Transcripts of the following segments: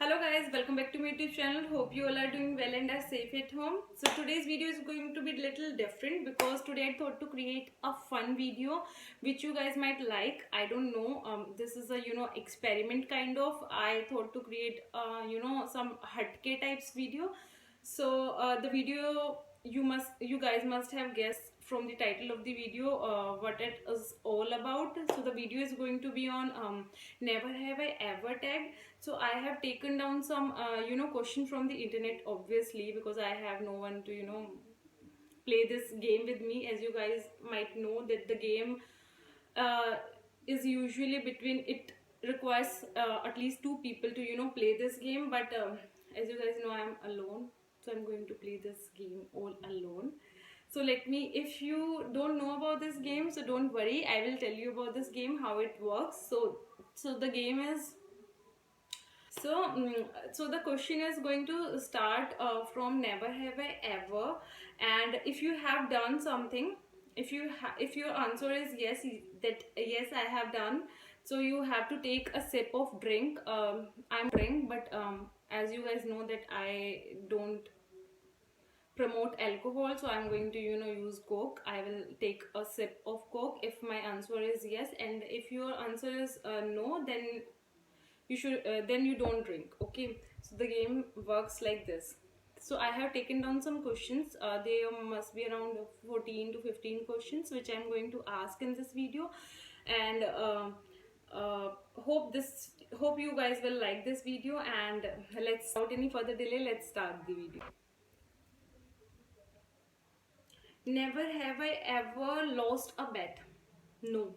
Hello guys, welcome back to my YouTube channel. Hope you all are doing well and are safe at home. So today's video is going to be a little different because today I thought to create a fun video which you guys might like. I don't know. This is a experiment kind of. I thought to create some hatke types video. So the video you guys must have guessed from the title of the video what it is all about. So the video is going to be on never have I ever tagged. So I have taken down some question from the internet, obviously, because I have no one to play this game with me. As you guys might know that the game uh, is usually between it requires at least two people to play this game, but as you guys know, I'm alone, so I'm going to play this game all alone. So let me, if you don't know about this game, so don't worry, I will tell you about this game, how it works. So the game is so the question is going to start from never have I ever, and if you have done something, if your answer is yes, that yes I have done, so you have to take a sip of drink. I'm drink, but as you guys know that I don't promote alcohol, so I'm going to use coke. I will take a sip of coke if my answer is yes, and if your answer is no, then you should then you don't drink. Okay, so the game works like this. So I have taken down some questions. There must be around 14 to 15 questions which I'm going to ask in this video, and uh, hope you guys will like this video. And let's, without any further delay, let's start the video. Never have I ever lost a bet. No,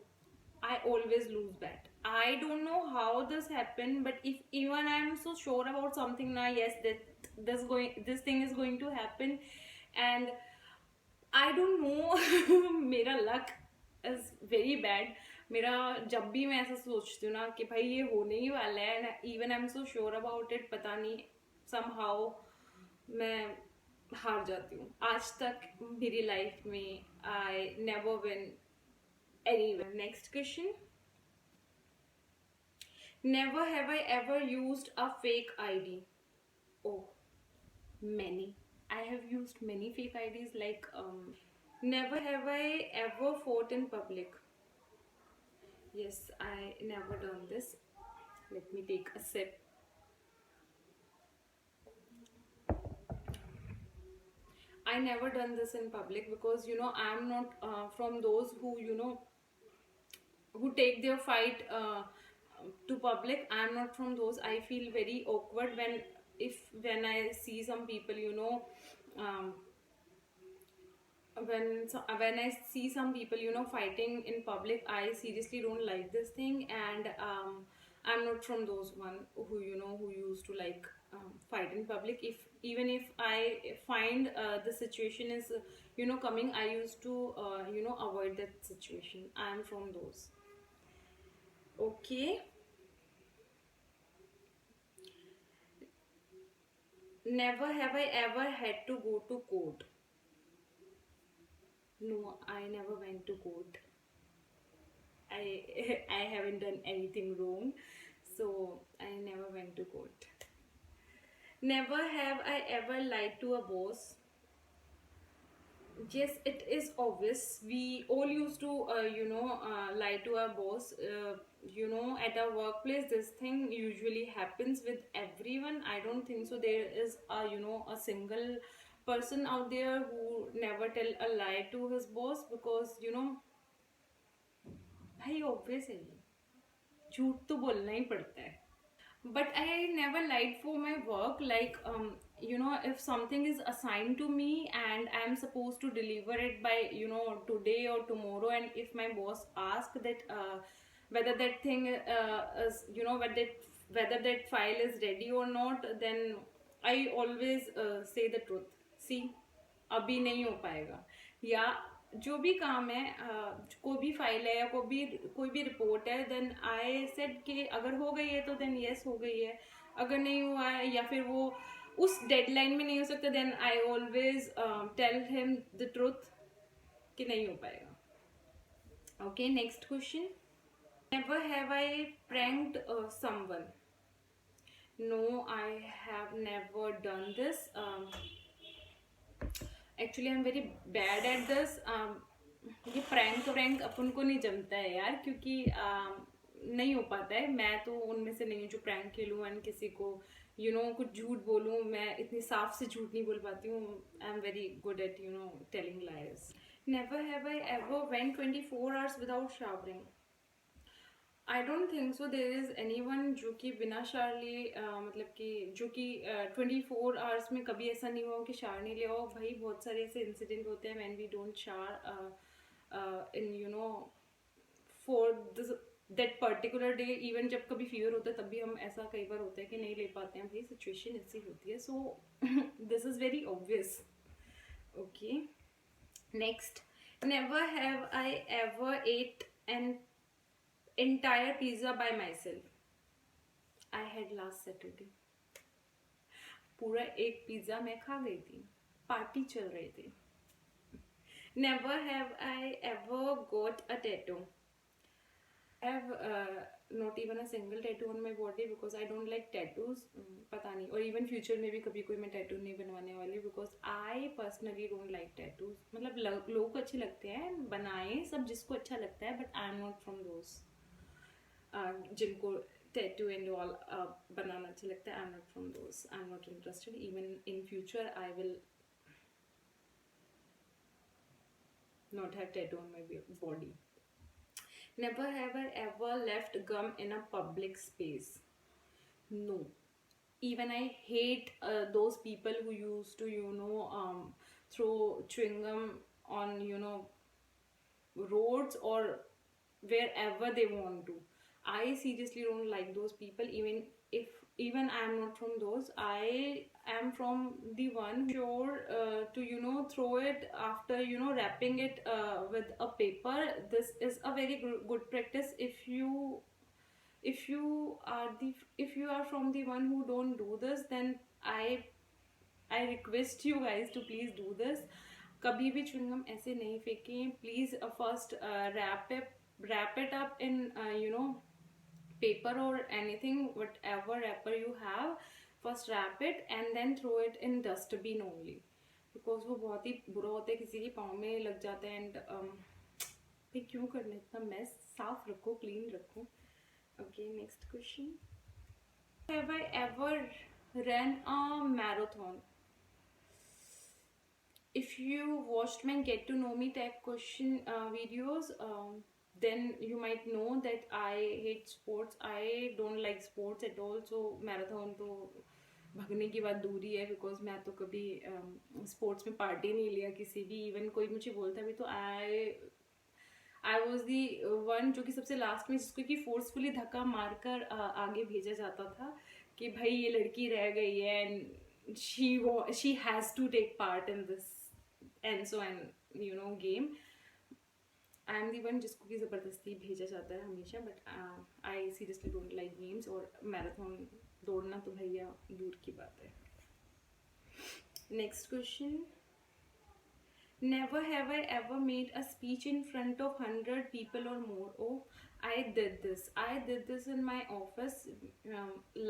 I always lose bet. I don't know how this happened, but if even I'm so sure about something now, yes, that this thing is going to happen, and I don't know. मेरा luck is very bad. मेरा जब भी मैं ऐसा सोचती हूँ ना कि भाई ये होने ही वाला है, and even I'm so sure about it, पता नहीं somehow मैं हार जाती हूँ. आज तक मेरी लाइफ में I never win anywhere. Next question. Never have I ever used a fake ID. Oh, many. I have used many fake IDs, like never have I ever fought in public. Yes, I never done this. Let me take a sip. I never done this in public because I'm not from those who who take their fight to public. I'm not from those. I feel very awkward when I see some people, um, when I see some people fighting in public. I seriously don't like this thing, and I'm not from those one who who used to like fight in public. If even if I find the situation is coming, I used to avoid that situation. I'm from those. Okay. Never have I ever had to go to court. No, I never went to court. I I haven't done anything wrong, so I never went to court. Never have I ever lied to a boss. Yes, it is obvious. We all used to, lie to our boss. At our workplace, this thing usually happens with everyone. I don't think so. There is a single person out there who never tell a lie to his boss, because भाई obvious है ये, झूठ तो बोलना ही पड़ता है. But I never lied for my work. Like, if something is assigned to me and I'm supposed to deliver it by, today or tomorrow, and if my boss asks that whether that thing is, whether that file is ready or not, then I always say the truth. See, अभी नहीं हो पाएगा, या जो भी काम है, कोई भी फाइल है या कोई भी रिपोर्ट है, देन आई सेड कि अगर हो गई है तो देन यस हो गई है, अगर नहीं हुआ है या फिर वो उस डेडलाइन में नहीं हो सकता, then I always tell him the truth कि नहीं हो पाएगा. Okay, next question. Never have I pranked someone. No, I have never done this. Actually, I'm very bad at this. ये प्रैंक अपन को नहीं जमता है यार, क्योंकि नहीं हो पाता है. मैं तो उनमें से नहीं हूँ जो प्रैंक खेलूँ एंड किसी को कुछ झूठ बोलूँ. मैं इतनी साफ से झूठ नहीं बोल पाती हूँ. I am very good at telling lies. Never have I ever went 24 hours without showering. I don't think so there is any one जो कि बिना शावर लिए मतलब कि जो कि 24 hours में कभी ऐसा नहीं हुआ कि शावर नहीं लिया हो. भाई बहुत सारे ऐसे इंसिडेंट होते हैं when we don't shower in for that particular day. Even जब कभी फीवर होता है तब भी हम ऐसा कई बार होता है कि नहीं ले पाते हैं. भाई सिचुएशन ऐसी होती है. So this is very obvious. Okay, next. Never have I ever ate an entire pizza by myself. I had last Saturday. पूरा एक पिज्जा मैं खा गई थी. पार्टी चल रही थी. Never have I ever got a tattoo. I have not even a single tattoo on my body because I don't like tattoos. पता नहीं. और even future में भी कभी कोई मैं tattoo नहीं बनवाने वाली because I personally don't like tattoos. मतलब लोगों को अच्छे लगते हैं, बनाए सब जिसको अच्छा लगता है, but I am not from those. जिनको टैटू एंड ऑल बनाना अच्छा लगता है. I am not from those. I am not interested. Even in future I will not have tattoo on my body. Never have I ever left gum in a public space. No. Even I hate those people who used to throw chewing gum on roads or wherever they want to. I seriously don't like those people. Even I am not from those. I am from the one sure to throw it after wrapping it with a paper. This is a very good practice. If you are from the one who don't do this, then I request you guys to please do this. कभी भी chewing gum ऐसे नहीं फेंकें. Please first wrap it up in paper or anything, whatever wrapper you have. First wrap it and then throw it in dustbin only, because वो बहुत ही बुरा होता है. किसी के पाँव में लग जाता है. एंड भाई क्यों करना इतना मेस. साफ रखो, क्लीन रखो. Okay, next question. Have I ever ran a marathon? If you watched my get to know me type question videos, then you might know that I hate sports. I don't like sports at all. So marathon तो भागने की बात दूर ही है, because मैं तो कभी sports में पार्टी नहीं लिया किसी भी. इवन कोई मुझे बोलता भी तो आई वॉज दी वन जो कि सबसे लास्ट में, जिसको कि फोर्सफुली धक्का मारकर आगे भेजा जाता था कि भाई ये लड़की रह गई है and she has to take part in this and so and game. I am the one जिसको कि ज़बरदस्ती भेजा जाता है हमेशा. But I seriously don't like games. और मैराथन दौड़ना तो भैया दूर की बात है. Next question. Never have I ever made a speech in front of 100 people or more. Oh, I did this. I did this in my office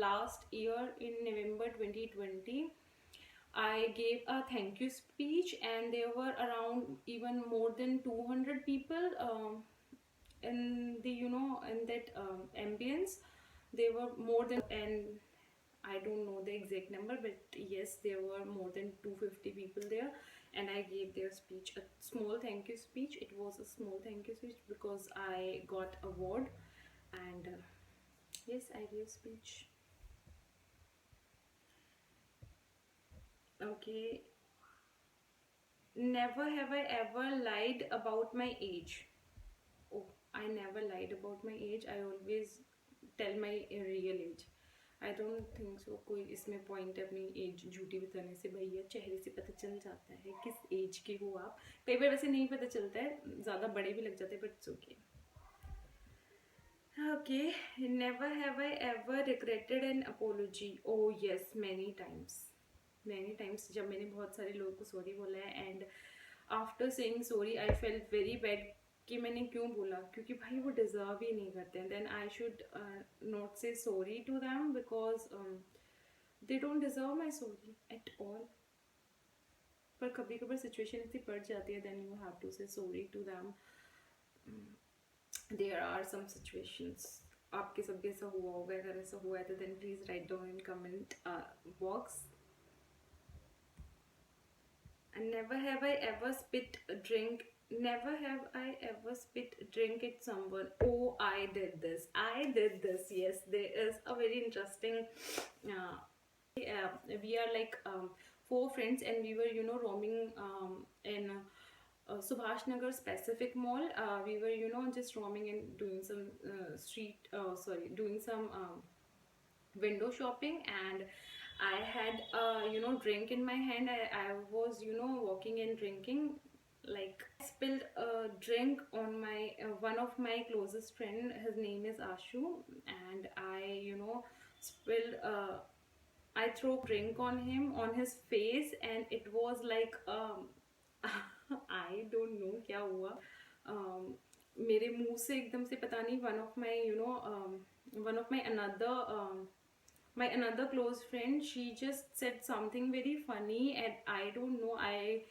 last year in November 2020. I gave a thank you speech and there were around even more than 200 people in the in that ambience. There were more than, and I don't know the exact number, but yes, there were more than 250 people there. And I gave their speech, a small thank you speech. It was a small thank you speech because I got award. And yes, I gave speech. Okay. Never have I ever lied about my age. Oh, I never lied about my age. I always tell my real age. I don't think so कोई इसमें point है अपनी as झूठी बताने से. भैया चेहरे से पता चल जाता है किस एज के हो आप. कई बार वैसे नहीं पता चलता है, ज़्यादा बड़े भी लग जाते हैं, but it's okay. Okay. Never have I ever regretted an apology. O yes, many times जब मैंने बहुत सारे लोगों को सॉरी बोला है and after saying sorry I felt very bad कि मैंने क्यों बोला, क्योंकि भाई वो डिज़र्व ही नहीं करते हैं. Then I should not say sorry to them because they don't deserve my sorry at all. पर कभी कभार सिचुएशन ऐसी पड़ जाती है, then you have to say sorry to them. There are some situations, आपके सब भी ऐसा हुआ होगा, अगर ऐसा हुआ है तो then please write down in comment box. And never have I ever spit a drink. Never have I ever spit a drink at someone. Oh, I did this. I did this. Yes, there is a very interesting. We are like 4 friends, and we were, roaming in Subhash Nagar specific mall. We were, just roaming and doing some doing some window shopping, and I had drink in my hand. I was walking and drinking, like I spilled a drink on my one of my closest friend. His name is Ashu, and I spilled I threw drink on him, on his face, and it was like I don't know क्या हुआ. मेरे मुंह से एकदम से पता नहीं, one of my another close friend, she just said something very funny, and I don't know, I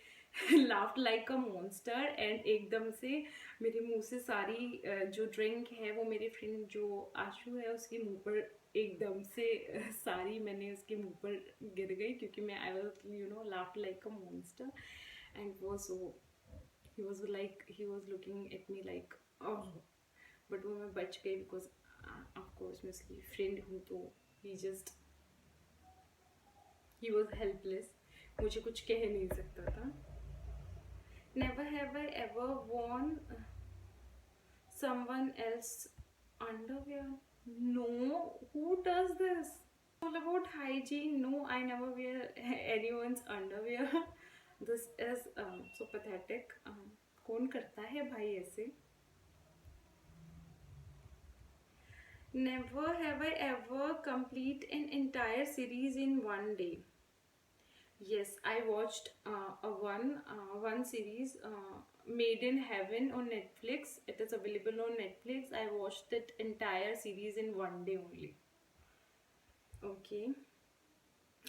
laughed like a monster, and एकदम से मेरे मुंह से सारी जो ड्रिंक है वो मेरे फ्रेंड जो आशु है उसके मुंह पर एकदम से सारी मैंने उसके मुंह पर गिर गई, क्योंकि मैं I was laughed like a monster, and he was looking at me like oh, but वो मैं बच गई because of course मैं उसकी फ्रेंड हूँ, तो he was helpless, मुझे कुछ कह नहीं सकता था. Never have I ever worn someone else underwear. No, who does this? All about hygiene. No, I never wear anyone's underwear. This is so pathetic. कौन करता है भाई ऐसे? Never have I ever complete an entire series in one day. Yes, I watched one series, Made in Heaven on Netflix. It is available on Netflix. I watched that entire series in one day only. Okay.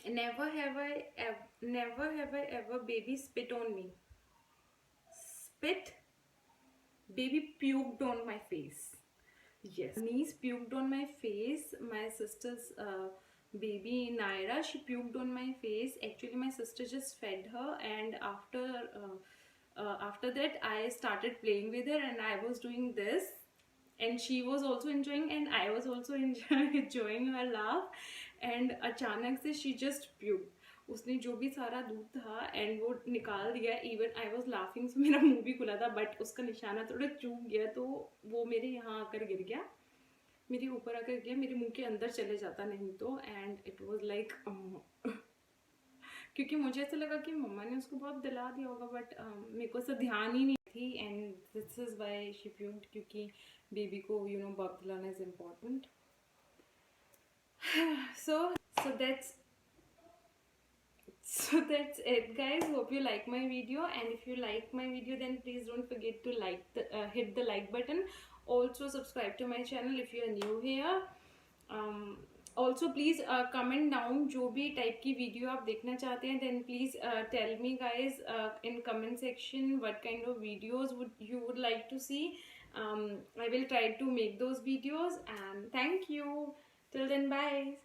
Never have I ever baby spit on me. Spit? Baby puked on my face. Yes, niece puked on my face. My sister's baby Naira, she puked on my face. Actually, my sister just fed her, and after that I started playing with her, and I was doing this, and she was also enjoying, and I was also enjoying her laugh, and अचानक से she just puked. उसने जो भी सारा दूध था and वो निकाल दिया. इवन आई वॉज लाफिंग, सो मेरा मुंह भी खुला था, बट उसका निशाना थोड़ा चूक गया, तो वो मेरे यहाँ आकर गिर गया, मेरे ऊपर आकर गया, मेरे मुंह के अंदर चले जाता नहीं तो. एंड इट वॉज लाइक क्योंकि मुझे ऐसा लगा कि मम्मा ने उसको बहुत दिला दिया होगा, बट मेरे को ऐसा ध्यान ही नहीं थी. And this is why she puked, क्योंकि बेबी को बर्थ दिलाना is important. So that's it, guys. Hope you like my video, and if you like my video, then please don't forget to hit the like button. Also subscribe to my channel if you are new here. Also please comment down जो भी type की video आप देखना चाहते हैं. Then please tell me, guys, in comment section what kind of videos you would like to see. I will try to make those videos, and thank you. Till then, bye.